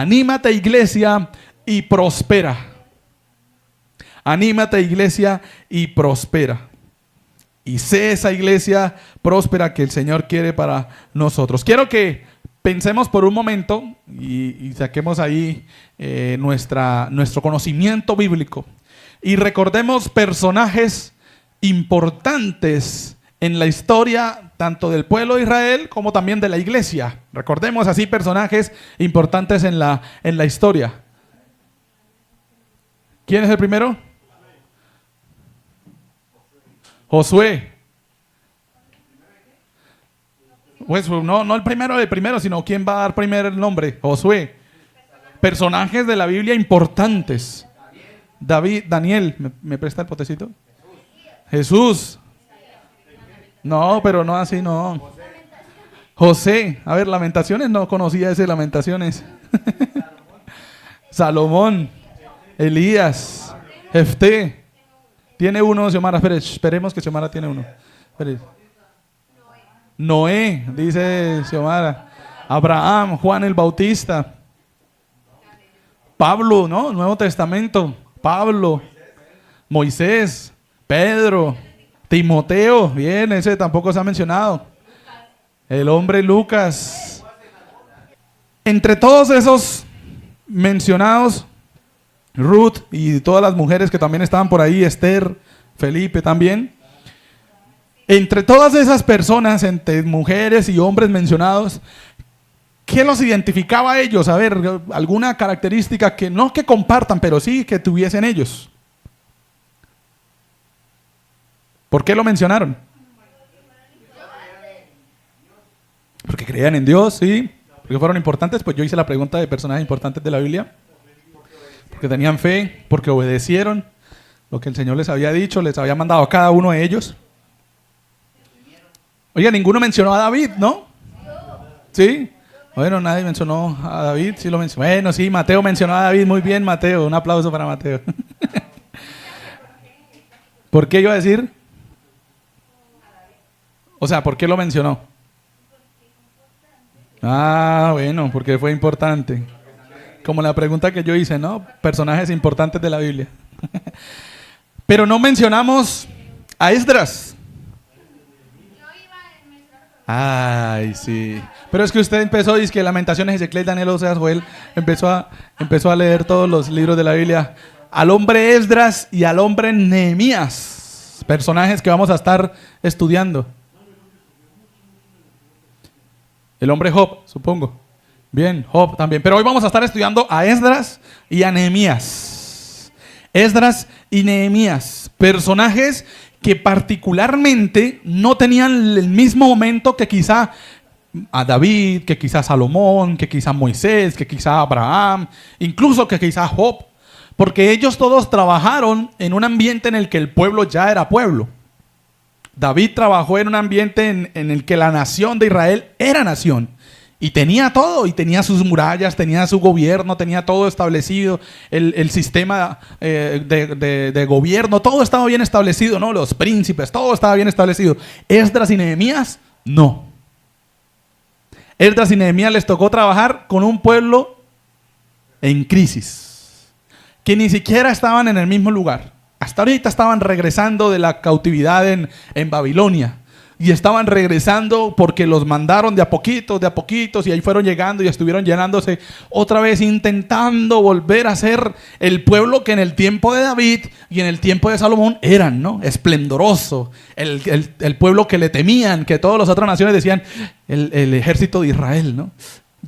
Anímate, iglesia, y prospera. Anímate, iglesia, y prospera. Y sé esa iglesia próspera que el Señor quiere para nosotros. Quiero que pensemos por un momento y saquemos ahí nuestro conocimiento bíblico. Y recordemos personajes importantes en la historia, tanto del pueblo de Israel como también de la iglesia. Recordemos así personajes importantes en la historia. ¿Quién es el primero? Josué. Pues no el primero, sino quién va a dar primero el nombre. Josué. Personajes de la Biblia importantes. David, Daniel, ¿me presta el potecito? Jesús. No, pero no así, no. José. A ver, Lamentaciones, no conocía ese Lamentaciones. Salomón. Elías. Jefté. Tiene uno, Xiomara. Esperemos que Xiomara tiene uno. Noé, dice Xiomara. Abraham, Juan el Bautista. Pablo, ¿no? Nuevo Testamento. Pablo, Moisés, Pedro, Timoteo. Bien, ese tampoco se ha mencionado. El hombre Lucas. Entre todos esos mencionados, Ruth y todas las mujeres que también estaban por ahí, Esther, Felipe también. Entre todas esas personas, entre mujeres y hombres mencionados, ¿qué los identificaba a ellos? A ver, alguna característica que no que compartan, pero sí que tuviesen ellos. ¿Por qué lo mencionaron? Porque creían en Dios, sí. Porque fueron importantes. Pues yo hice la pregunta de personajes importantes de la Biblia. Porque tenían fe, porque obedecieron lo que el Señor les había dicho, les había mandado a cada uno de ellos. Oiga, ninguno mencionó a David, ¿no? ¿Sí? Bueno, nadie mencionó a David, sí lo mencionó. Bueno, sí, Mateo mencionó a David, muy bien, Mateo, un aplauso para Mateo. ¿Por qué iba a decir? O sea, ¿por qué lo mencionó? Ah, bueno, porque fue importante. Como la pregunta que yo hice, ¿no? Personajes importantes de la Biblia. Pero no mencionamos a Esdras. Ay, sí. Pero es que usted empezó, dice que Lamentaciones, Ezequiel, Daniel, Oseas, Joel, empezó a leer todos los libros de la Biblia. Al hombre Esdras y al hombre Nehemías, personajes que vamos a estar estudiando. El hombre Job, supongo. Bien, Job también. Pero hoy vamos a estar estudiando a Esdras y a Nehemías. Esdras y Nehemías, personajes que particularmente no tenían el mismo momento que quizá a David, que quizá Salomón, que quizá Moisés, que quizá Abraham, incluso que quizá Job, porque ellos todos trabajaron en un ambiente en el que el pueblo ya era pueblo. David trabajó en un ambiente en el que la nación de Israel era nación. Y tenía todo, y tenía sus murallas, tenía su gobierno, tenía todo establecido, el sistema de gobierno, todo estaba bien establecido, ¿no? Los príncipes, todo estaba bien establecido. Esdras y Nehemías, no. Esdras y Nehemías les tocó trabajar con un pueblo en crisis, que ni siquiera estaban en el mismo lugar. Hasta ahorita estaban regresando de la cautividad en Babilonia. Y estaban regresando porque los mandaron de a poquitos, y ahí fueron llegando y estuvieron llenándose otra vez, intentando volver a ser el pueblo que en el tiempo de David y en el tiempo de Salomón eran, ¿no? Esplendoroso, el pueblo que le temían, que todas las otras naciones decían, el ejército de Israel, ¿no?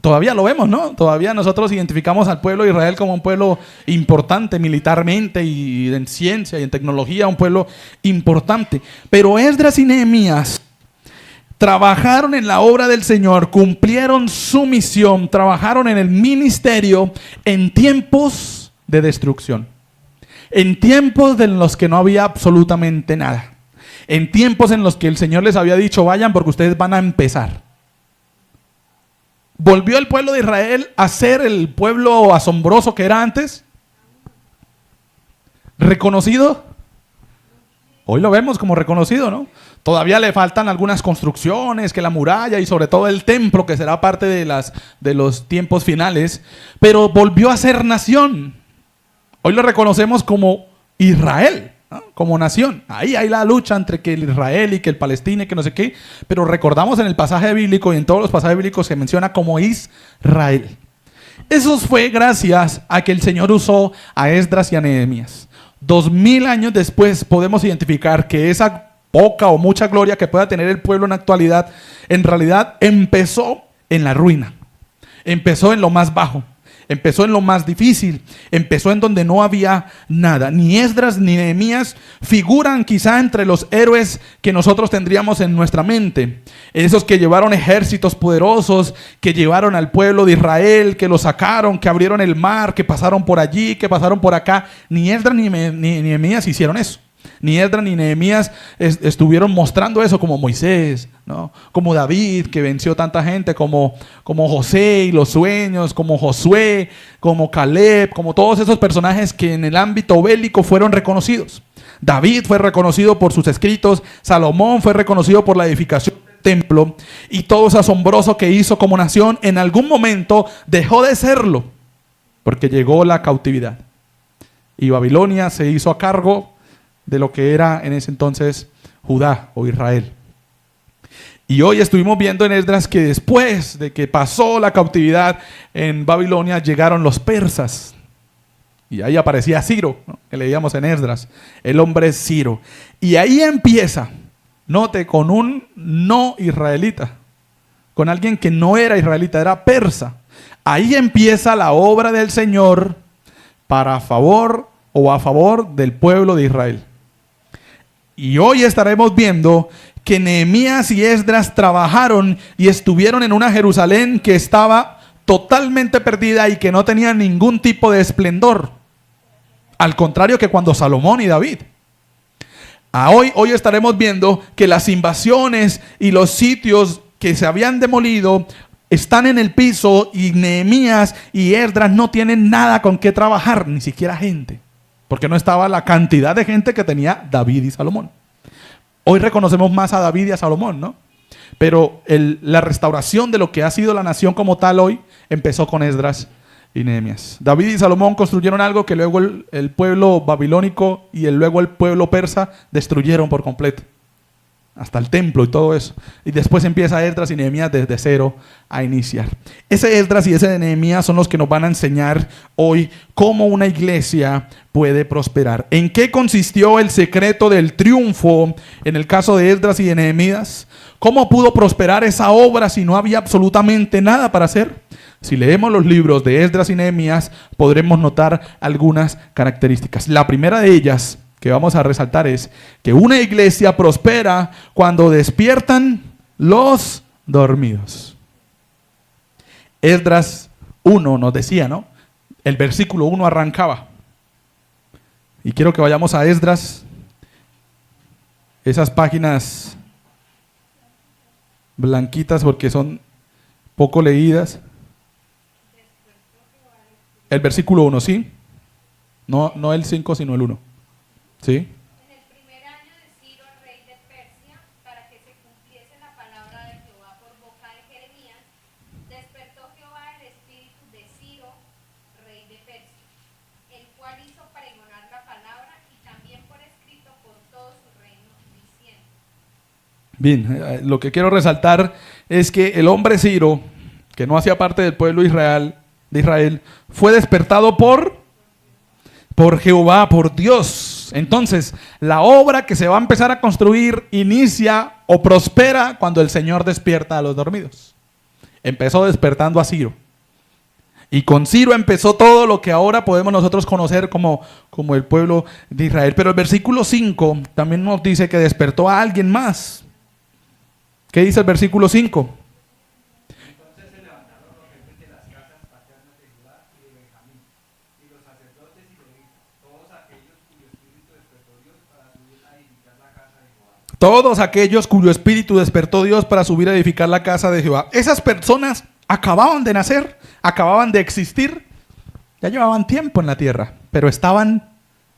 Todavía lo vemos, ¿no? Todavía nosotros identificamos al pueblo de Israel como un pueblo importante militarmente y en ciencia y en tecnología, un pueblo importante. Pero Esdras y Nehemías trabajaron en la obra del Señor, cumplieron su misión, trabajaron en el ministerio en tiempos de destrucción, en tiempos en los que no había absolutamente nada, en tiempos en los que el Señor les había dicho, vayan porque ustedes van a empezar. ¿Volvió el pueblo de Israel a ser el pueblo asombroso que era antes? ¿Reconocido? Hoy lo vemos como reconocido, ¿no? Todavía le faltan algunas construcciones, que la muralla y sobre todo el templo, que será parte de los tiempos finales, pero volvió a ser nación. Hoy lo reconocemos como Israel, ¿no? Como nación. Ahí hay la lucha entre que el Israel y que el Palestina y que no sé qué, pero recordamos en el pasaje bíblico y en todos los pasajes bíblicos se menciona como Israel. Eso fue gracias a que el Señor usó a Esdras y a Nehemías. 2000 años después podemos identificar que esa poca o mucha gloria que pueda tener el pueblo en la actualidad, en realidad empezó en la ruina, empezó en lo más bajo, empezó en lo más difícil, empezó en donde no había nada. Ni Esdras ni Nehemías figuran quizá entre los héroes que nosotros tendríamos en nuestra mente, esos que llevaron ejércitos poderosos, que llevaron al pueblo de Israel, que lo sacaron, que abrieron el mar, que pasaron por allí, que pasaron por acá. Ni Esdras ni Nehemías hicieron eso. Ni Esdras ni Nehemías estuvieron mostrando eso, como Moisés, ¿no? Como David, que venció tanta gente, como José y los sueños, como Josué, como Caleb, como todos esos personajes que en el ámbito bélico fueron reconocidos. David fue reconocido por sus escritos, Salomón fue reconocido por la edificación del templo, y todo eso asombroso que hizo como nación en algún momento dejó de serlo, porque llegó la cautividad. Y Babilonia se hizo a cargo de lo que era en ese entonces Judá o Israel. Y hoy estuvimos viendo en Esdras que después de que pasó la cautividad en Babilonia, llegaron los persas. Y ahí aparecía Ciro, ¿no? Que leíamos en Esdras, el hombre Ciro. Y ahí empieza, note, con un no israelita, con alguien que no era israelita, era persa. Ahí empieza la obra del Señor para a favor del pueblo de Israel. Y hoy estaremos viendo que Nehemías y Esdras trabajaron y estuvieron en una Jerusalén que estaba totalmente perdida y que no tenía ningún tipo de esplendor. Al contrario que cuando Salomón y David. Hoy estaremos viendo que las invasiones y los sitios que se habían demolido están en el piso y Nehemías y Esdras no tienen nada con qué trabajar, ni siquiera gente. Porque no estaba la cantidad de gente que tenía David y Salomón. Hoy reconocemos más a David y a Salomón, ¿no? Pero la restauración de lo que ha sido la nación como tal hoy empezó con Esdras y Nehemías. David y Salomón construyeron algo que luego el pueblo babilónico y luego el pueblo persa destruyeron por completo. Hasta el templo y todo eso. Y después empieza Esdras y Nehemías desde cero a iniciar. Ese Esdras y ese Nehemías son los que nos van a enseñar hoy cómo una iglesia puede prosperar. ¿En qué consistió el secreto del triunfo en el caso de Esdras y de Nehemías? ¿Cómo pudo prosperar esa obra si no había absolutamente nada para hacer? Si leemos los libros de Esdras y Nehemías, podremos notar algunas características. La primera de ellas que vamos a resaltar es que una iglesia prospera cuando despiertan los dormidos. Esdras 1 nos decía, ¿no? El versículo 1 arrancaba. Y quiero que vayamos a Esdras, esas páginas blanquitas porque son poco leídas. El versículo 1, ¿sí? No el 5, sino el 1. ¿Sí? En el primer año de Ciro, rey de Persia, para que se cumpliese la palabra de Jehová por boca de Jeremías, despertó Jehová el espíritu de Ciro, rey de Persia, el cual hizo pregonar la palabra y también por escrito por todo su reino, diciendo. Bien, lo que quiero resaltar es que el hombre Ciro, que no hacía parte del pueblo de Israel, fue despertado por Jehová, por Dios. Entonces, la obra que se va a empezar a construir inicia o prospera cuando el Señor despierta a los dormidos. Empezó despertando a Ciro. Y con Ciro empezó todo lo que ahora podemos nosotros conocer como el pueblo de Israel. Pero el versículo 5 también nos dice que despertó a alguien más. ¿Qué dice el versículo 5? Todos aquellos cuyo espíritu despertó Dios para subir a edificar la casa de Jehová. Esas personas acababan de nacer, acababan de existir, ya llevaban tiempo en la tierra, pero estaban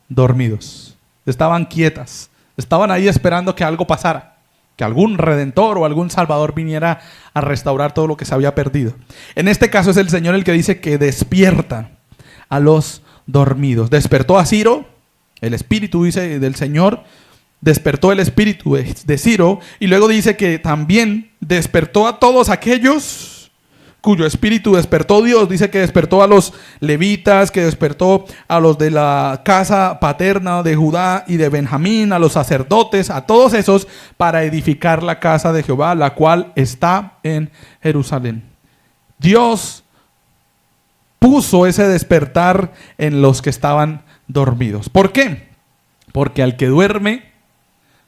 dormidos, estaban quietas, Estaban ahí esperando que algo pasara, que algún redentor o algún salvador viniera a restaurar todo lo que se había perdido. En este caso es el Señor el que dice que despierta a los dormidos. Despertó a Ciro, el espíritu, dice, del Señor, despertó el espíritu de Ciro, y luego dice que también despertó a todos aquellos cuyo espíritu despertó Dios. Dice que despertó a los levitas, que despertó a los de la casa paterna de Judá y de Benjamín, a los sacerdotes, a todos esos, para edificar la casa de Jehová, la cual está en Jerusalén. Dios puso ese despertar en los que estaban dormidos. ¿Por qué? Porque al que duerme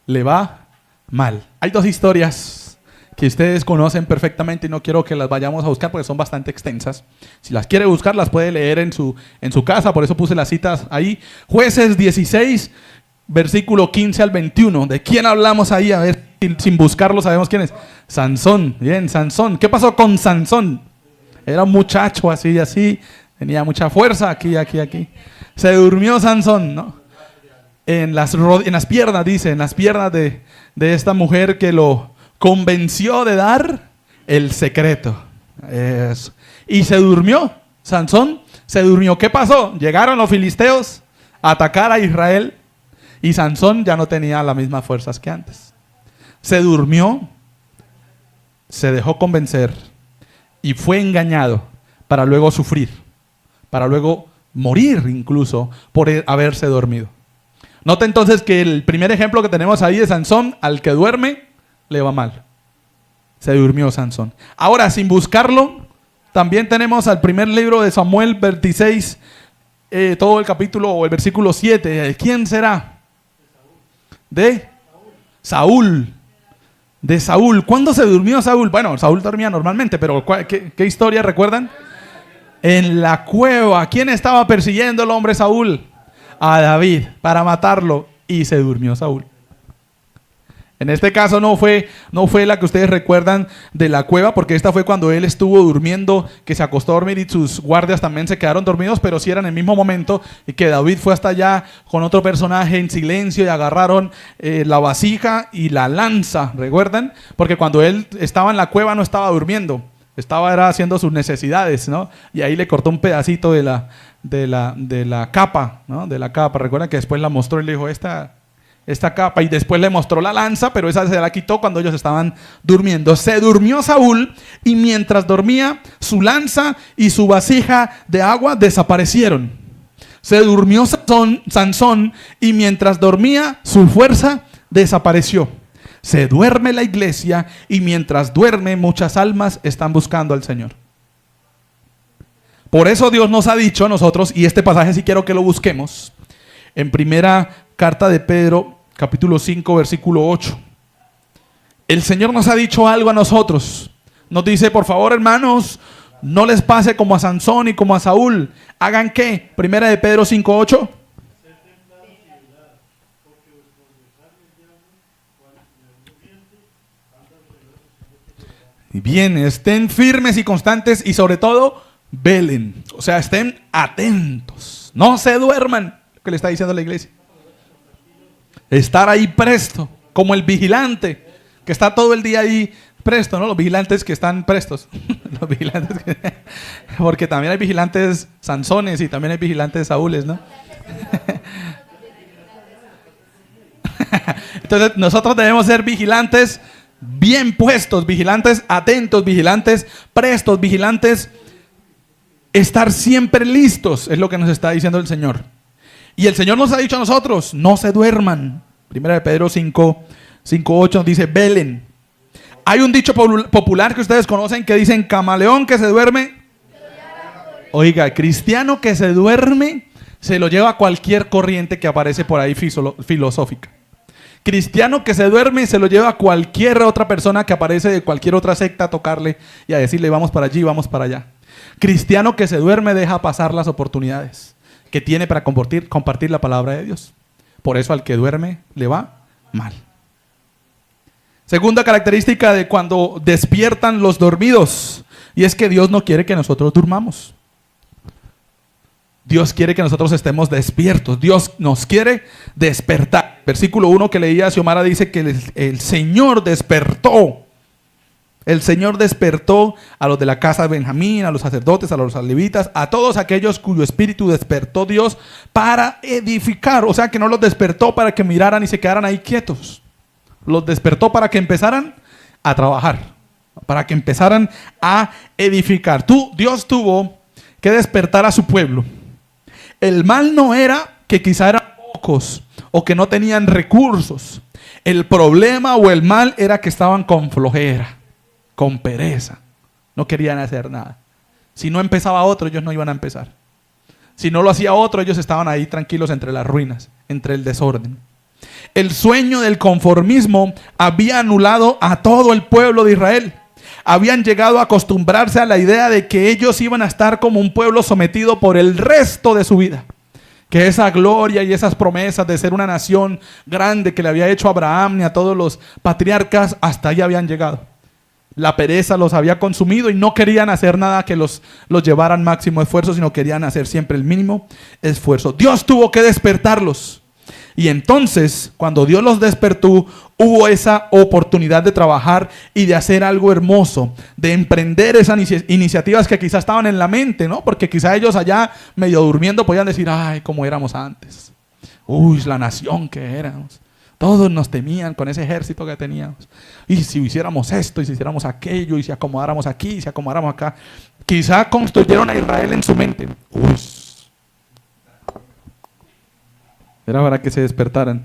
le va mal. Hay dos historias que ustedes conocen perfectamente y no quiero que las vayamos a buscar porque son bastante extensas. Si las quiere buscar, las puede leer en su casa, por eso puse las citas ahí. Jueces 16, versículo 15 al 21. ¿De quién hablamos ahí? A ver, sin buscarlo sabemos quién es. Sansón. Bien, Sansón. ¿Qué pasó con Sansón? Era un muchacho así, tenía mucha fuerza, aquí. Se durmió Sansón, ¿no? En las piernas, dice, en las piernas de esta mujer que lo convenció de dar el secreto. Eso. Y se durmió. Sansón se durmió. ¿Qué pasó? Llegaron los filisteos a atacar a Israel y Sansón ya no tenía las mismas fuerzas que antes. Se durmió, se dejó convencer y fue engañado para luego sufrir, para luego morir incluso por haberse dormido. Nota entonces que el primer ejemplo que tenemos ahí de Sansón, al que duerme le va mal. Se durmió Sansón. Ahora, sin buscarlo, también tenemos al primer libro de Samuel 26, todo el capítulo o el versículo 7. ¿Quién será? De Saúl. De Saúl. ¿Cuándo se durmió Saúl? Bueno, Saúl dormía normalmente, pero ¿qué historia recuerdan? En la cueva. ¿Quién estaba persiguiendo al hombre Saúl? A David, para matarlo, y se durmió Saúl. En este caso no fue la que ustedes recuerdan de la cueva, porque esta fue cuando él estuvo durmiendo, que se acostó a dormir y sus guardias también se quedaron dormidos, pero sí era en el mismo momento y que David fue hasta allá con otro personaje en silencio y agarraron la vasija y la lanza, ¿recuerdan? Porque cuando él estaba en la cueva no estaba durmiendo, era haciendo sus necesidades, ¿no? Y ahí le cortó un pedacito de la capa, ¿no? De la capa. Recuerdan que después la mostró y le dijo, esta capa, y después le mostró la lanza, pero esa se la quitó cuando ellos estaban durmiendo. Se durmió Saúl y mientras dormía, su lanza y su vasija de agua desaparecieron. Se durmió Sansón y mientras dormía, su fuerza desapareció. Se duerme la iglesia y mientras duerme, muchas almas están buscando al Señor. Por eso Dios nos ha dicho a nosotros, y este pasaje sí quiero que lo busquemos, en primera carta de Pedro, capítulo 5, versículo 8. El Señor nos ha dicho algo a nosotros. Nos dice, por favor, hermanos, no les pase como a Sansón y como a Saúl. ¿Hagan qué? Primera de Pedro 5, 8. Bien, estén firmes y constantes y sobre todo, velen. O sea, estén atentos. No se duerman. Lo que le está diciendo la iglesia. Estar ahí presto, como el vigilante, que está todo el día ahí presto, ¿no? Los vigilantes que están prestos. Los vigilantes porque también hay vigilantes Sansones y también hay vigilantes Saúles, ¿no? Entonces nosotros debemos ser vigilantes bien puestos, vigilantes atentos, vigilantes prestos, vigilantes, estar siempre listos, es lo que nos está diciendo el Señor. Y el Señor nos ha dicho a nosotros, no se duerman. Primera de Pedro 5, 8 nos dice, velen. Hay un dicho popular que ustedes conocen que dicen, camaleón que se duerme. Oiga, cristiano que se duerme, se lo lleva cualquier corriente que aparece por ahí filosófica. Cristiano que se duerme, se lo lleva a cualquier otra persona que aparece de cualquier otra secta a tocarle y a decirle, vamos para allí, vamos para allá. Cristiano que se duerme deja pasar las oportunidades que tiene para compartir la palabra de Dios. Por eso al que duerme le va mal. Segunda característica de cuando despiertan los dormidos, y es que Dios no quiere que nosotros durmamos. Dios quiere que nosotros estemos despiertos. Dios nos quiere despertar. Versículo 1 que leía Xiomara dice que el Señor despertó. El Señor despertó a los de la casa de Benjamín, a los sacerdotes, a los levitas, a todos aquellos cuyo espíritu despertó Dios para edificar. O sea que no los despertó para que miraran y se quedaran ahí quietos. Los despertó para que empezaran a trabajar, para que empezaran a edificar. Dios tuvo que despertar a su pueblo. El mal no era que quizá eran pocos o que no tenían recursos. El problema o el mal era que estaban con flojera, con pereza. No querían hacer nada. Si no empezaba otro, ellos no iban a empezar. Si no lo hacía otro, ellos estaban ahí tranquilos entre las ruinas, entre el desorden. El sueño del conformismo había anulado a todo el pueblo de Israel. Habían llegado a acostumbrarse a la idea de que ellos iban a estar como un pueblo sometido por el resto de su vida. Que esa gloria y esas promesas de ser una nación grande que le había hecho a Abraham y a todos los patriarcas, hasta ahí habían llegado. La pereza los había consumido y no querían hacer nada que los llevaran máximo esfuerzo, sino querían hacer siempre el mínimo esfuerzo. Dios tuvo que despertarlos. Y entonces, cuando Dios los despertó, hubo esa oportunidad de trabajar y de hacer algo hermoso, de emprender esas iniciativas que quizás estaban en la mente, ¿no? Porque quizá ellos allá medio durmiendo podían decir, ay, como éramos antes. Uy, la nación que éramos. Todos nos temían con ese ejército que teníamos. Y si hiciéramos esto, y si hiciéramos aquello, y si acomodáramos aquí, y si acomodáramos acá. Quizá construyeron a Israel en su mente. Uy. Era para que se despertaran.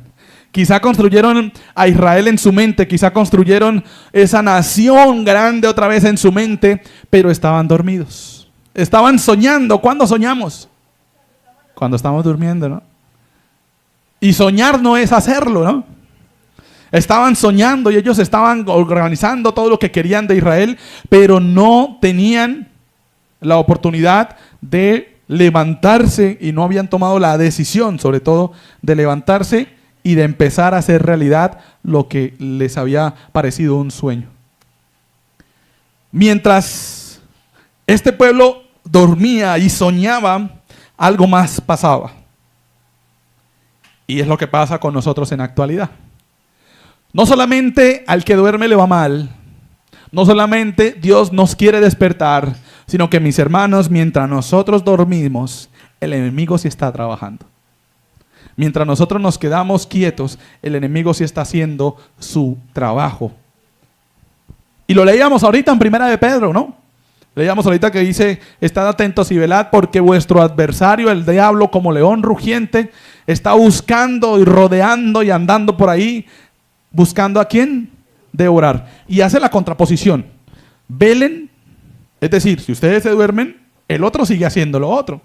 Quizá construyeron a Israel en su mente, quizá construyeron esa nación grande otra vez en su mente, pero estaban dormidos. Estaban soñando. ¿Cuándo soñamos? Cuando estamos durmiendo, ¿no? Y soñar no es hacerlo, ¿no? Estaban soñando y ellos estaban organizando todo lo que querían de Israel, pero no tenían la oportunidad de levantarse y no habían tomado la decisión, sobre todo, de levantarse y de empezar a hacer realidad lo que les había parecido un sueño. Mientras este pueblo dormía y soñaba, algo más pasaba. Y es lo que pasa con nosotros en la actualidad. No solamente al que duerme le va mal, no solamente Dios nos quiere despertar, sino que, mis hermanos, mientras nosotros dormimos, el enemigo sí está trabajando. Mientras nosotros nos quedamos quietos, el enemigo sí está haciendo su trabajo. Y lo leíamos ahorita en Primera de Pedro, ¿no? Leíamos ahorita que dice, estad atentos y velad, porque vuestro adversario, el diablo, como león rugiente, está buscando y rodeando y andando por ahí, buscando a quién devorar. Y hace la contraposición. Velen. Es decir, si ustedes se duermen, el otro sigue haciendo lo otro.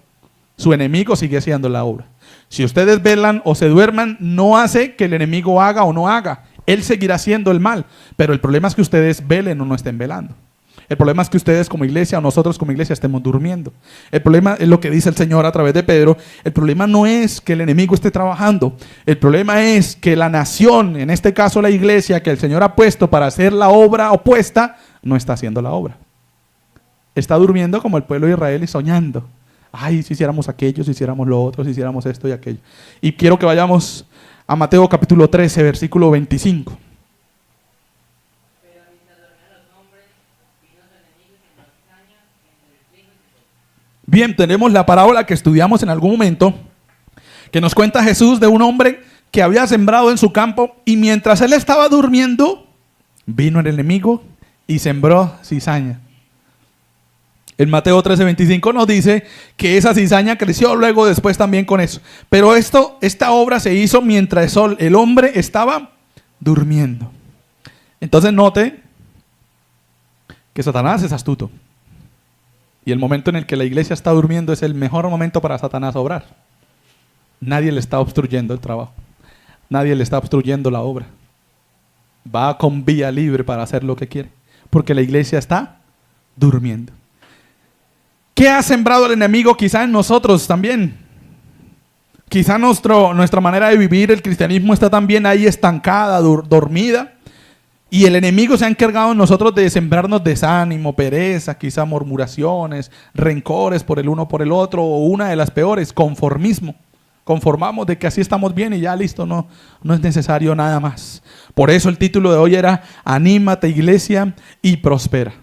Su enemigo sigue haciendo la obra. Si ustedes velan o se duerman, no hace que el enemigo haga o no haga. Él seguirá haciendo el mal. Pero el problema es que ustedes velen o no estén velando. El problema es que ustedes como iglesia o nosotros como iglesia estemos durmiendo. El problema es lo que dice el Señor a través de Pedro. El problema no es que el enemigo esté trabajando. El problema es que la nación, en este caso la iglesia que el Señor ha puesto para hacer la obra opuesta, no está haciendo la obra. Está durmiendo como el pueblo de Israel y soñando. Ay, si hiciéramos aquello, si hiciéramos lo otro, si hiciéramos esto y aquello. Y quiero que vayamos a Mateo capítulo 13, versículo 25. Bien, tenemos la parábola que estudiamos en algún momento, que nos cuenta Jesús de un hombre que había sembrado en su campo y mientras él estaba durmiendo, vino el enemigo y sembró cizaña. En Mateo 13:25 nos dice que esa cizaña creció luego después también con eso. Pero esta obra se hizo mientras el hombre estaba durmiendo. Entonces note que Satanás es astuto. Y el momento en el que la iglesia está durmiendo es el mejor momento para Satanás obrar. Nadie le está obstruyendo el trabajo. Nadie le está obstruyendo la obra. Va con vía libre para hacer lo que quiere. Porque la iglesia está durmiendo. ¿Qué ha sembrado el enemigo quizá en nosotros también? Quizá nuestra manera de vivir el cristianismo está también ahí estancada, dormida. Y el enemigo se ha encargado en nosotros de sembrarnos desánimo, pereza, quizá murmuraciones, rencores por el uno por el otro, o una de las peores, conformismo. Conformamos de que así estamos bien y ya listo, no es necesario nada más. Por eso el título de hoy era Anímate, iglesia, y prospera.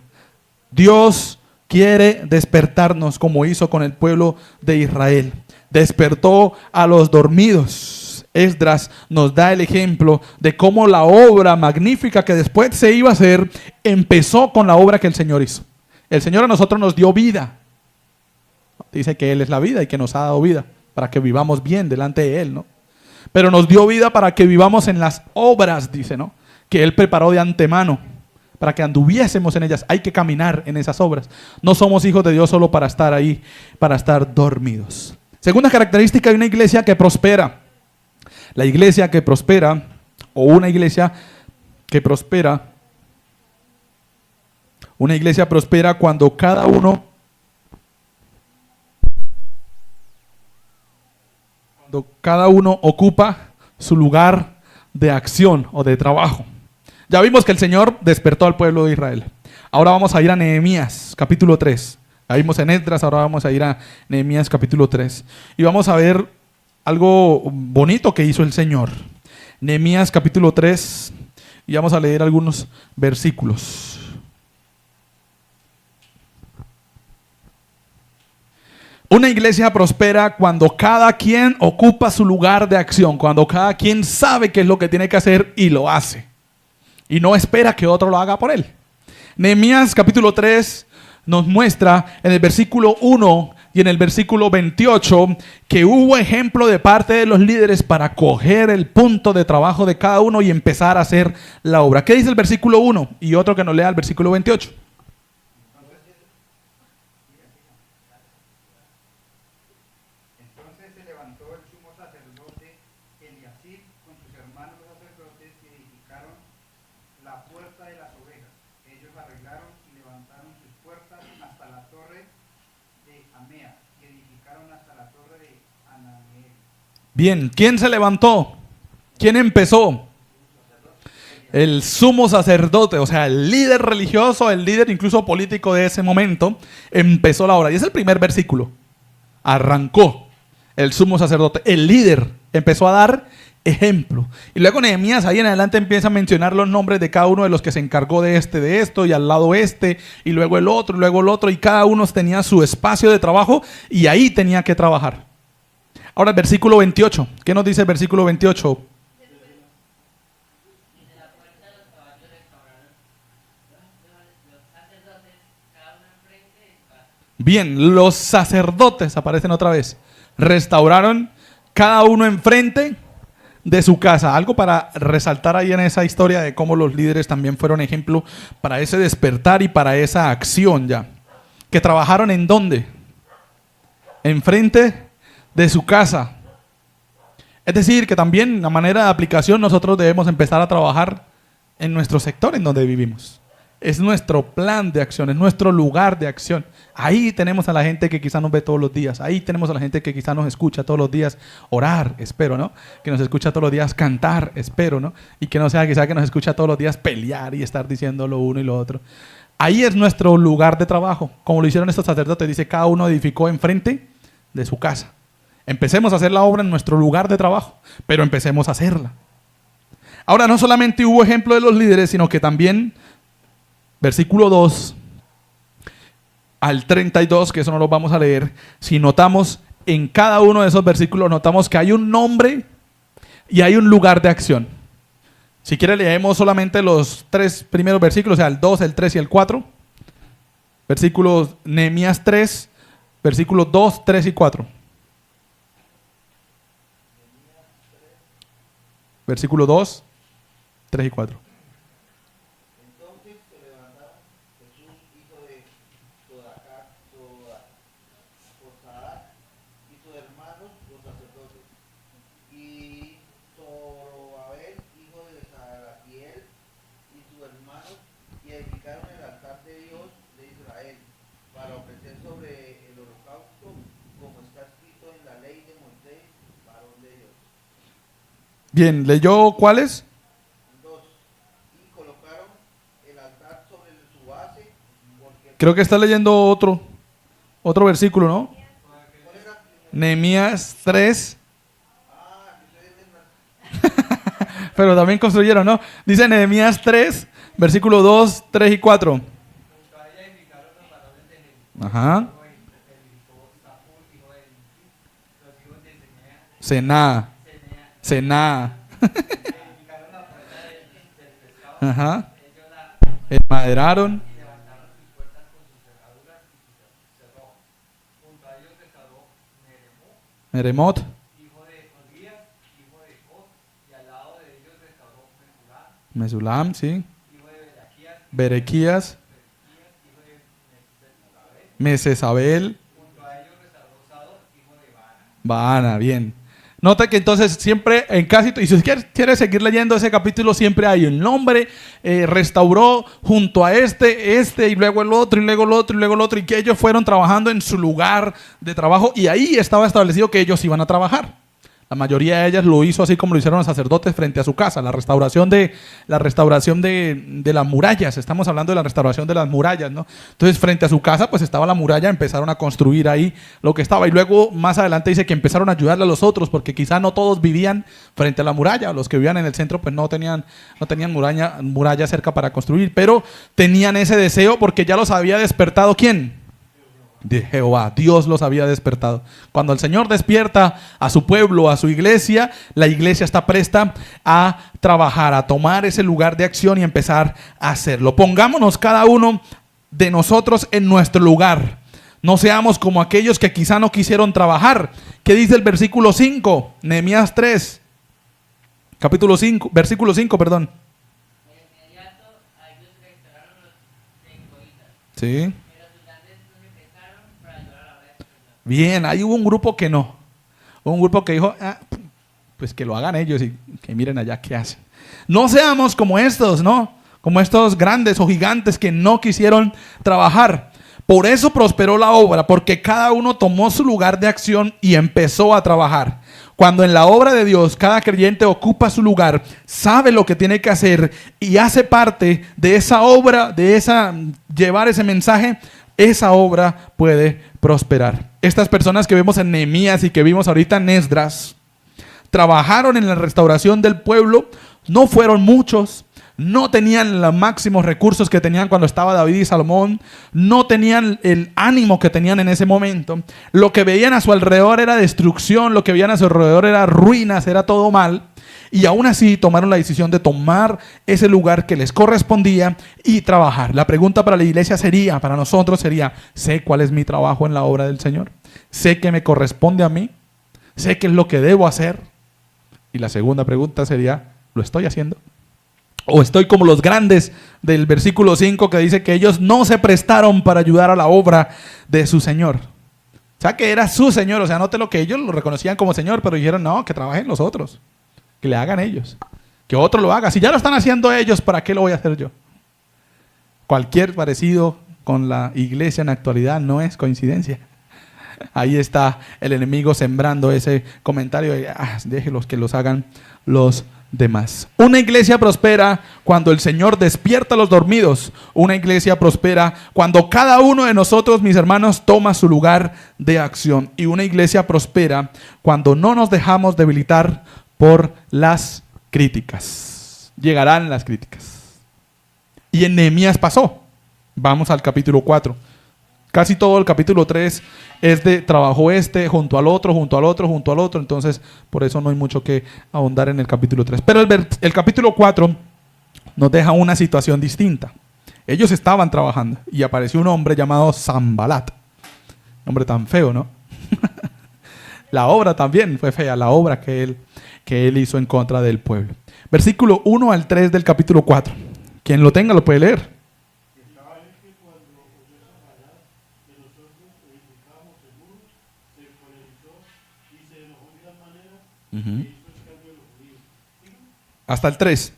Dios quiere despertarnos como hizo con el pueblo de Israel. Despertó a los dormidos. Esdras nos da el ejemplo de cómo la obra magnífica que después se iba a hacer empezó con la obra que el Señor hizo. El Señor a nosotros nos dio vida. Dice que Él es la vida y que nos ha dado vida para que vivamos bien delante de Él, ¿no? Pero nos dio vida para que vivamos en las obras, dice, ¿no? Que Él preparó de antemano para que anduviésemos en ellas. Hay que caminar en esas obras. No somos hijos de Dios solo para estar ahí, para estar dormidos. Segunda característica de una iglesia que prospera. La iglesia que prospera, o una iglesia que prospera, una iglesia prospera cuando cada uno ocupa su lugar de acción o de trabajo. Ya vimos que el Señor despertó al pueblo de Israel. Ahora vamos a ir a Nehemías, capítulo 3. Ya vimos en Esdras, ahora vamos a ir a Nehemías, capítulo 3. Y vamos a ver algo bonito que hizo el Señor. Nehemías capítulo 3 y vamos a leer algunos versículos. Una iglesia prospera cuando cada quien ocupa su lugar de acción, cuando cada quien sabe qué es lo que tiene que hacer y lo hace. Y no espera que otro lo haga por él. Nehemías capítulo 3 nos muestra en el versículo 1 y en el versículo 28 que hubo ejemplo de parte de los líderes para coger el punto de trabajo de cada uno y empezar a hacer la obra. ¿Qué dice el versículo 1? Y otro que nos lea el versículo 28. Entonces se levantó el sumo sacerdote Eliasib con sus hermanos los sacerdotes y edificaron la puerta de las ovejas. Ellos arreglaron y levantaron sus puertas hasta la torre de Amea y edificaron hasta la torre de Ananiel. Bien, ¿quién se levantó? ¿Quién empezó? El sumo sacerdote, o sea, el líder religioso, el líder incluso político de ese momento, empezó la obra. Y es el primer versículo. Arrancó el sumo sacerdote, el líder, empezó a dar ejemplo. Y luego Nehemías ahí en adelante empieza a mencionar los nombres de cada uno de los que se encargó de esto, y al lado y luego el otro, y luego el otro, y cada uno tenía su espacio de trabajo y ahí tenía que trabajar. Ahora el versículo 28, ¿qué nos dice el versículo 28? Bien, los sacerdotes, aparecen otra vez, restauraron cada uno enfrente de su casa. Algo para resaltar ahí en esa historia de cómo los líderes también fueron ejemplo para ese despertar y para esa acción ya. ¿Que trabajaron en dónde? Enfrente de su casa. Es decir, que también a manera de aplicación nosotros debemos empezar a trabajar en nuestro sector en donde vivimos. Es nuestro plan de acción, es nuestro lugar de acción. Ahí tenemos a la gente que quizás nos ve todos los días. Ahí tenemos a la gente que quizás nos escucha todos los días orar, espero, ¿no? Que nos escucha todos los días cantar, espero, ¿no? Y que no sea quizás que nos escucha todos los días pelear y estar diciendo lo uno y lo otro. Ahí es nuestro lugar de trabajo. Como lo hicieron estos sacerdotes, dice, cada uno edificó enfrente de su casa. Empecemos a hacer la obra en nuestro lugar de trabajo, pero empecemos a hacerla. Ahora, no solamente hubo ejemplo de los líderes, sino que también, versículo 2 al 32, que eso no lo vamos a leer, si notamos en cada uno de esos versículos, notamos que hay un nombre y hay un lugar de acción. Si quiere leemos solamente los 3 primeros versículos, o sea, el 2, el 3 y el 4. Versículos Nehemías 3, versículos 2, 3 y 4. Versículo 2, 3 y 4. Entonces se levantaron Jesús, hijo de Josadat, y sus hermanos los sacerdotes, y Zorobabel, hijo de Salatiel, y sus hermanos, y edificaron el altar de Dios de Israel, para ofrecer sobre el holocausto, como está escrito en la ley de Moisés, varón de Dios. Bien, ¿leyó cuáles? Dos, y colocaron Creo que está leyendo otro versículo, ¿no? Nehemías 3. Pero también construyeron, ¿no? Dice Nehemías 3, versículo 2, 3 y 4. Ajá. Sená. Ajá. Enmaderaron. Meremot. Mesulam, sí. Berequías. Mesesabel. Baana, bien. Nota que entonces siempre en casi, y si quieres seguir leyendo ese capítulo, siempre hay el nombre, restauró junto a y luego el otro, y luego el otro, y luego el otro, y que ellos fueron trabajando en su lugar de trabajo, y ahí estaba establecido que ellos iban a trabajar. La mayoría de ellas lo hizo así como lo hicieron los sacerdotes frente a su casa, la restauración de las murallas. Estamos hablando de la restauración de las murallas, ¿no? Entonces, frente a su casa, pues estaba la muralla, empezaron a construir ahí lo que estaba. Y luego, más adelante dice que empezaron a ayudarle a los otros, porque quizá no todos vivían frente a la muralla. Los que vivían en el centro, pues no tenían muralla cerca para construir, pero tenían ese deseo porque ya los había despertado, ¿quién? De Jehová. Dios los había despertado. Cuando el Señor despierta a su pueblo, a su iglesia, la iglesia está presta a trabajar, a tomar ese lugar de acción y empezar a hacerlo. Pongámonos cada uno de nosotros en nuestro lugar. No seamos como aquellos que quizá no quisieron trabajar. ¿Qué dice el versículo 5? Nehemías 3. Capítulo 5, versículo 5, perdón. Sí. Bien, ahí hubo un grupo que no. Hubo un grupo que dijo, pues que lo hagan ellos y que miren allá qué hacen. No seamos como estos, ¿no? Como estos grandes o gigantes que no quisieron trabajar. Por eso prosperó la obra, porque cada uno tomó su lugar de acción y empezó a trabajar. Cuando en la obra de Dios cada creyente ocupa su lugar, sabe lo que tiene que hacer y hace parte de esa obra, llevar ese mensaje, esa obra puede prosperar. Estas personas que vemos en Nehemías y que vimos ahorita en Esdras, trabajaron en la restauración del pueblo. No fueron muchos, no tenían los máximos recursos que tenían cuando estaba David y Salomón, no tenían el ánimo que tenían en ese momento. Lo que veían a su alrededor era destrucción, lo que veían a su alrededor era ruinas, era todo mal. Y aún así tomaron la decisión de tomar ese lugar que les correspondía y trabajar. La pregunta para la iglesia sería, para nosotros sería, ¿sé cuál es mi trabajo en la obra del Señor? ¿Sé que me corresponde a mí? ¿Sé qué es lo que debo hacer? Y la segunda pregunta sería, ¿lo estoy haciendo? ¿O estoy como los grandes del versículo 5 que dice que ellos no se prestaron para ayudar a la obra de su Señor? O sea, que era su Señor. O sea, note lo que ellos lo reconocían como Señor, pero dijeron, no, que trabajen los otros. Que le hagan ellos. Que otro lo haga. Si ya lo están haciendo ellos, ¿para qué lo voy a hacer yo? Cualquier parecido con la iglesia en la actualidad no es coincidencia. Ahí está el enemigo sembrando ese comentario de, déjenlos que los hagan los demás. Una iglesia prospera cuando el Señor despierta a los dormidos. Una iglesia prospera cuando cada uno de nosotros, mis hermanos, toma su lugar de acción. Y una iglesia prospera cuando no nos dejamos debilitar por las críticas. Llegarán las críticas. Y en Nehemías pasó. Vamos al capítulo 4. Casi todo el capítulo 3 es de trabajo junto al otro, junto al otro, junto al otro. Entonces, por eso no hay mucho que ahondar en el capítulo 3. Pero el capítulo 4 nos deja una situación distinta. Ellos estaban trabajando y apareció un hombre llamado Sanbalat. Hombre tan feo, ¿no? La obra también fue fea, la obra que él hizo en contra del pueblo. Versículo 1 al 3 del capítulo 4. Quien lo tenga lo puede leer. Uh-huh. Hasta el 3.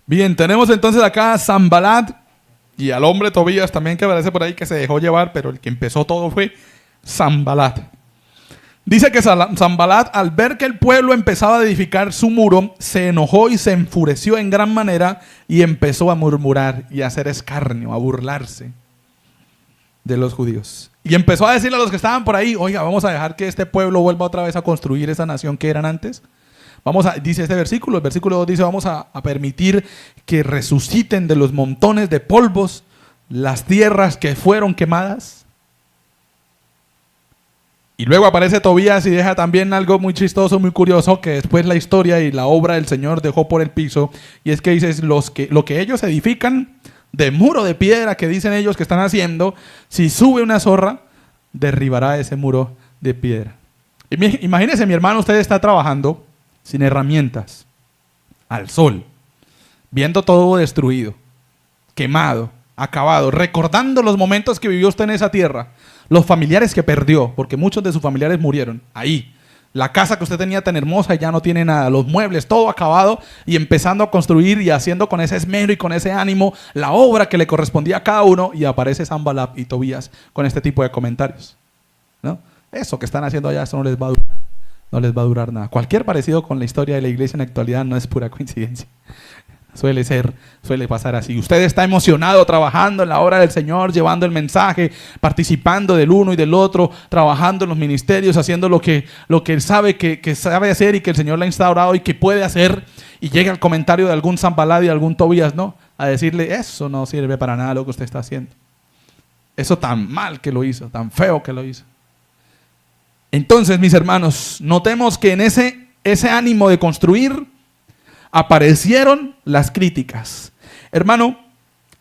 Bien, tenemos entonces acá a Sanbalat y al hombre Tobías también, que aparece por ahí, que se dejó llevar, pero el que empezó todo fue Sanbalat. Dice que Sanbalat, al ver que el pueblo empezaba a edificar su muro, se enojó y se enfureció en gran manera y empezó a murmurar y a hacer escarnio, a burlarse de los judíos. Y empezó a decirle a los que estaban por ahí: oiga, vamos a dejar que este pueblo vuelva otra vez a construir esa nación que eran antes. Dice este versículo, el versículo 2 dice: vamos a permitir que resuciten de los montones de polvos las tierras que fueron quemadas. Y luego aparece Tobías y deja también algo muy chistoso, muy curioso, que después la historia y la obra del Señor dejó por el piso. Y es que dice: lo que ellos edifican de muro de piedra que dicen ellos que están haciendo, si sube una zorra, derribará ese muro de piedra. Imagínese, mi hermano, usted está trabajando sin herramientas, al sol, viendo todo destruido, quemado, acabado, recordando los momentos que vivió usted en esa tierra, los familiares que perdió, porque muchos de sus familiares murieron ahí. La casa que usted tenía tan hermosa y ya no tiene nada, los muebles, todo acabado, y empezando a construir y haciendo con ese esmero y con ese ánimo la obra que le correspondía a cada uno, y aparece Sanbalat y Tobías con este tipo de comentarios, ¿no? Eso que están haciendo allá, eso no les va a durar, no les va a durar nada. Cualquier parecido con la historia de la iglesia en la actualidad no es pura coincidencia. Suele pasar así. Usted está emocionado trabajando en la obra del Señor, llevando el mensaje, participando del uno y del otro, trabajando en los ministerios, haciendo lo que él sabe que sabe hacer y que el Señor le ha instaurado y que puede hacer. Y llega el comentario de algún Sanbalat y de algún Tobías, ¿no? A decirle: eso no sirve para nada lo que usted está haciendo. Eso tan mal que lo hizo, tan feo que lo hizo. Entonces, mis hermanos, notemos que en ese ánimo de construir aparecieron las críticas. Hermano,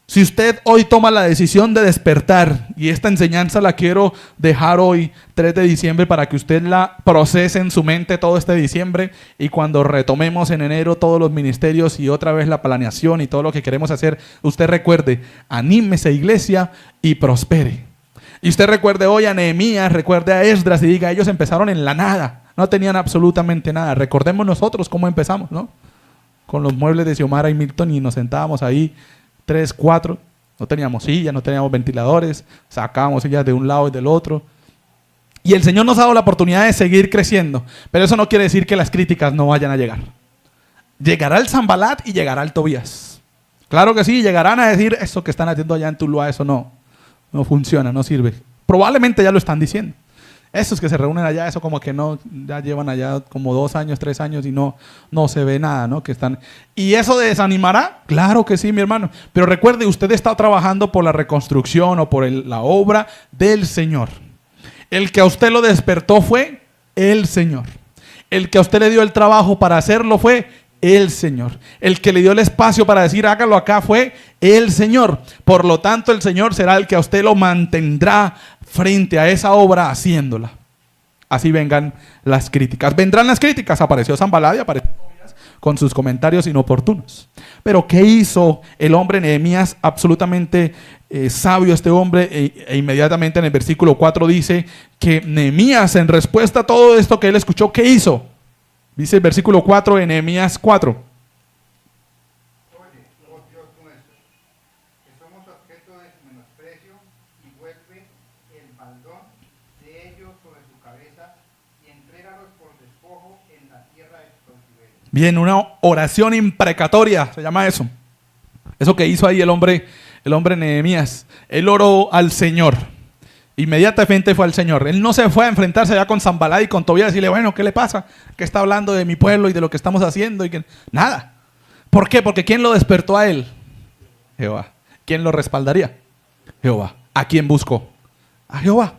si usted hoy toma la decisión de despertar, y esta enseñanza la quiero dejar hoy, 3 de diciembre, para que usted la procese en su mente todo este diciembre, y cuando retomemos en enero todos los ministerios y otra vez la planeación y todo lo que queremos hacer, usted recuerde: anímese, iglesia, y prospere. Y usted recuerde hoy a Nehemías, recuerde a Esdras y diga: ellos empezaron en la nada, no tenían absolutamente nada. Recordemos nosotros cómo empezamos, ¿no? Con los muebles de Xiomara y Milton, y nos sentábamos ahí 3, 4, no teníamos sillas, no teníamos ventiladores, sacábamos sillas de un lado y del otro. Y el Señor nos ha dado la oportunidad de seguir creciendo, pero eso no quiere decir que las críticas no vayan a llegar. Llegará el Sanbalat y llegará el Tobías. Claro que sí, llegarán a decir: eso que están haciendo allá en Tuluá, eso no funciona, no sirve. Probablemente ya lo están diciendo. Esos que se reúnen allá, eso como que no, ya llevan allá como 2 años, 3 años y no se ve nada, ¿no? Que están. ¿Y eso desanimará? Claro que sí, mi hermano. Pero recuerde, usted está trabajando por la reconstrucción o por la obra del Señor. El que a usted lo despertó fue el Señor. El que a usted le dio el trabajo para hacerlo fue el Señor. El que le dio el espacio para decir: hágalo acá, fue el Señor. Por lo tanto, el Señor será el que a usted lo mantendrá frente a esa obra haciéndola. Así vengan las críticas. Vendrán las críticas. Apareció Sanbalat y apareció Tobías con sus comentarios inoportunos. Pero ¿qué hizo el hombre Nehemías? Absolutamente sabio este hombre, e inmediatamente en el versículo 4 dice que Nehemías, en respuesta a todo esto que él escuchó, ¿qué hizo? Dice el versículo 4 de Nehemías 4. Oye, oh Dios nuestro, que somos objeto de su menosprecio, y vuelve el baldón de ellos sobre su cabeza, y entrégalos por despojo en la tierra de su cautiverio. Bien, una oración imprecatoria, se llama eso. Eso que hizo ahí el hombre Nehemías. Él oró al Señor. Inmediatamente fue al Señor. Él no se fue a enfrentarse ya con Sanbalat y con Tobías y decirle: bueno, ¿qué le pasa? ¿Qué está hablando de mi pueblo y de lo que estamos haciendo? Nada. ¿Por qué? Porque ¿quién lo despertó a él? Jehová. ¿Quién lo respaldaría? Jehová. ¿A quién buscó? A Jehová.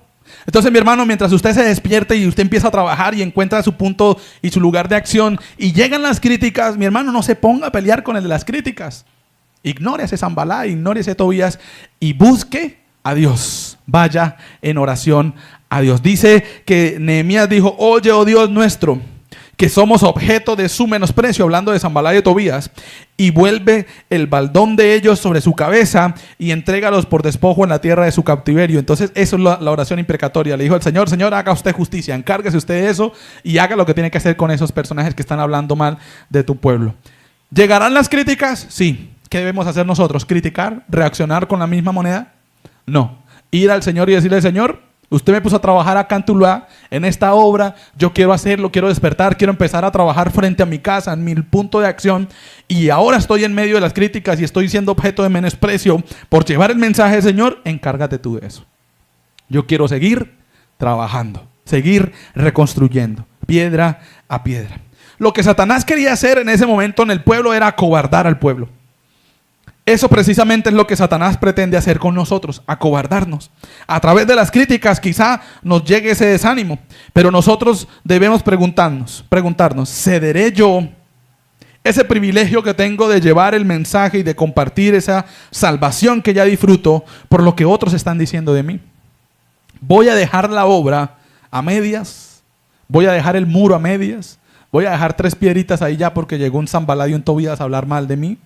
Entonces, mi hermano, mientras usted se despierte y usted empieza a trabajar y encuentra su punto y su lugar de acción y llegan las críticas, mi hermano, no se ponga a pelear con el de las críticas. Ignore a ese Sanbalat, ignore a ese Tobías y busque a Dios. Vaya en oración a Dios. Dice que Nehemías dijo: oye, oh Dios nuestro, que somos objeto de su menosprecio, hablando de Sanbalat y de Tobías, y vuelve el baldón de ellos sobre su cabeza y entrégalos por despojo en la tierra de su cautiverio. Entonces eso es la oración imprecatoria. Le dijo al Señor: Señor, haga usted justicia, encárguese usted de eso y haga lo que tiene que hacer con esos personajes que están hablando mal de tu pueblo. ¿Llegarán las críticas? Sí. ¿Qué debemos hacer nosotros? ¿Criticar? ¿Reaccionar con la misma moneda? No. Ir al Señor y decirle, Señor, usted me puso a trabajar acá en Tuluá, en esta obra, yo quiero hacerlo, quiero despertar, quiero empezar a trabajar frente a mi casa, en mi punto de acción, y ahora estoy en medio de las críticas y estoy siendo objeto de menosprecio por llevar el mensaje, Señor, encárgate tú de eso. Yo quiero seguir trabajando, seguir reconstruyendo, piedra a piedra. Lo que Satanás quería hacer en ese momento en el pueblo era acobardar al pueblo. Eso precisamente es lo que Satanás pretende hacer con nosotros, acobardarnos. A través de las críticas quizá nos llegue ese desánimo, pero nosotros debemos preguntarnos, ¿cederé yo ese privilegio que tengo de llevar el mensaje y de compartir esa salvación que ya disfruto por lo que otros están diciendo de mí? ¿Voy a dejar la obra a medias? ¿Voy a dejar el muro a medias? ¿Voy a dejar 3 piedritas ahí ya porque llegó un Sanballat y un Tobías a hablar mal de mí?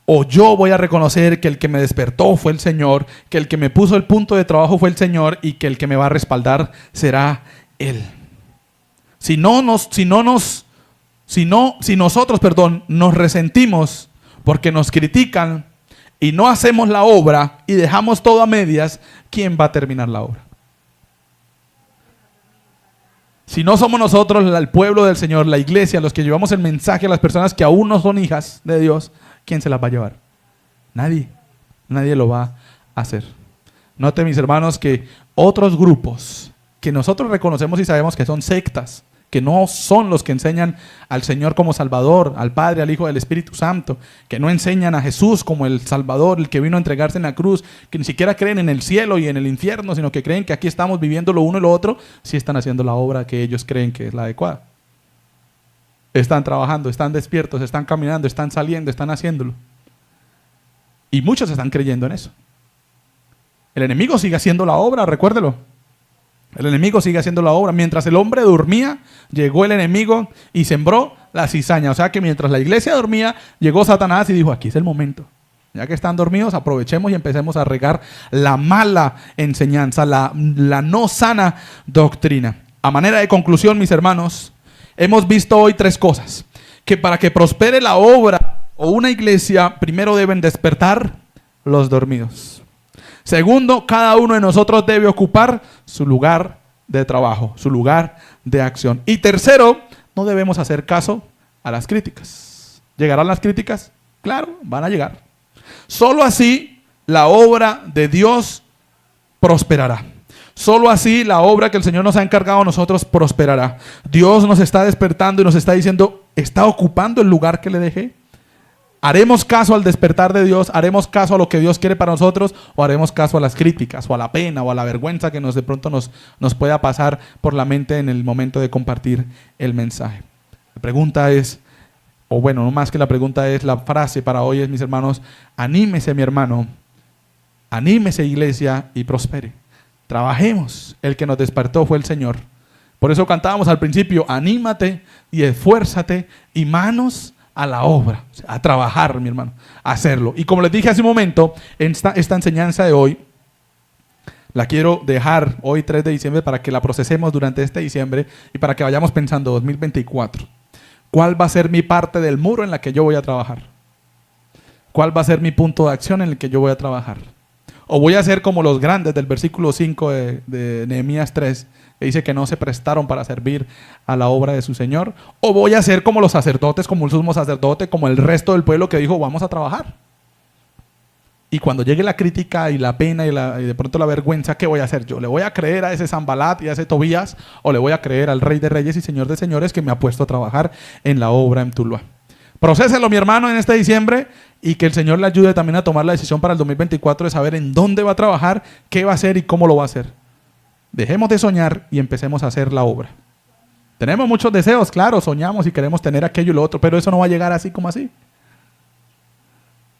¿O yo voy a reconocer que el que me despertó fue el Señor, que el que me puso el punto de trabajo fue el Señor y que el que me va a respaldar será Él? Si nosotros nos resentimos porque nos critican y no hacemos la obra y dejamos todo a medias, ¿quién va a terminar la obra? Si no somos nosotros, el pueblo del Señor, la iglesia, los que llevamos el mensaje a las personas que aún no son hijas de Dios, ¿quién se las va a llevar? Nadie. Nadie lo va a hacer. Note, mis hermanos, que otros grupos que nosotros reconocemos y sabemos que son sectas, que no son los que enseñan al Señor como Salvador, al Padre, al Hijo, al Espíritu Santo, que no enseñan a Jesús como el Salvador, el que vino a entregarse en la cruz, que ni siquiera creen en el cielo y en el infierno, sino que creen que aquí estamos viviendo lo uno y lo otro, sí están haciendo la obra que ellos creen que es la adecuada. Están trabajando, están despiertos, están caminando, están saliendo, están haciéndolo. Y muchos están creyendo en eso. El enemigo sigue haciendo la obra, recuérdelo. El enemigo sigue haciendo la obra. Mientras el hombre dormía, llegó el enemigo y sembró la cizaña. O sea que mientras la iglesia dormía, llegó Satanás y dijo, aquí es el momento. Ya que están dormidos, aprovechemos y empecemos a regar la mala enseñanza, la no sana doctrina. A manera de conclusión, mis hermanos, hemos visto hoy 3 cosas. Que para que prospere la obra o una iglesia, primero deben despertar los dormidos. Segundo, cada uno de nosotros debe ocupar su lugar de trabajo, su lugar de acción. Y tercero, no debemos hacer caso a las críticas. ¿Llegarán las críticas? Claro, van a llegar. Solo así la obra de Dios prosperará. Solo así la obra que el Señor nos ha encargado a nosotros prosperará. Dios nos está despertando y nos está diciendo, ¿está ocupando el lugar que le dejé? ¿Haremos caso al despertar de Dios? ¿Haremos caso a lo que Dios quiere para nosotros? ¿O haremos caso a las críticas, o a la pena, o a la vergüenza que de pronto nos pueda pasar por la mente en el momento de compartir el mensaje? La pregunta es, o bueno, no más que la pregunta es, la frase para hoy es, mis hermanos, anímese mi hermano, anímese iglesia y prospere. Trabajemos, el que nos despertó fue el Señor. Por eso cantábamos al principio, anímate y esfuérzate y manos a la obra, o sea, a trabajar, mi hermano, a hacerlo. Y como les dije hace un momento, esta enseñanza de hoy la quiero dejar hoy 3 de diciembre para que la procesemos durante este diciembre y para que vayamos pensando 2024. ¿Cuál va a ser mi parte del muro en la que yo voy a trabajar? ¿Cuál va a ser mi punto de acción en el que yo voy a trabajar? ¿O voy a ser como los grandes del versículo 5 de Nehemías 3, que dice que no se prestaron para servir a la obra de su Señor? ¿O voy a ser como los sacerdotes, como el sumo sacerdote, como el resto del pueblo que dijo, vamos a trabajar? Y cuando llegue la crítica y la pena y de pronto la vergüenza, ¿qué voy a hacer yo? ¿Le voy a creer a ese Sanballat y a ese Tobías? ¿O le voy a creer al Rey de Reyes y Señor de Señores que me ha puesto a trabajar en la obra en Tuluá? Procéselo, mi hermano, en este diciembre, y que el Señor le ayude también a tomar la decisión para el 2024 de saber en dónde va a trabajar, qué va a hacer y cómo lo va a hacer. Dejemos de soñar y empecemos a hacer la obra. Tenemos muchos deseos, claro, soñamos y queremos tener aquello y lo otro, pero eso no va a llegar así como así.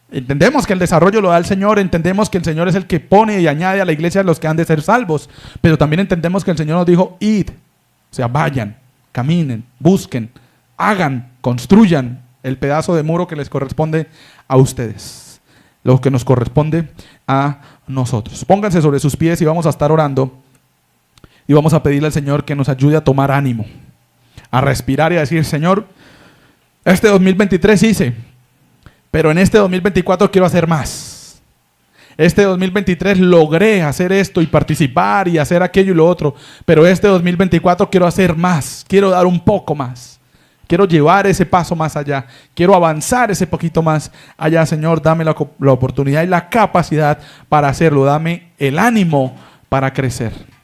Entendemos que el desarrollo lo da el Señor, entendemos que el Señor es el que pone y añade a la iglesia a los que han de ser salvos, pero también entendemos que el Señor nos dijo, id, o sea, vayan, caminen, busquen, hagan, construyan el pedazo de muro que les corresponde a ustedes, lo que nos corresponde a nosotros. Pónganse sobre sus pies y vamos a estar orando y vamos a pedirle al Señor que nos ayude a tomar ánimo, a respirar y a decir, Señor, Este 2023 hice, pero en este 2024 quiero hacer más. Este 2023 logré hacer esto y participar y hacer aquello y lo otro, pero este 2024 quiero hacer más, quiero dar un poco más. Quiero llevar ese paso más allá. Quiero avanzar ese poquito más allá, Señor. Dame la oportunidad y la capacidad para hacerlo. Dame el ánimo para crecer.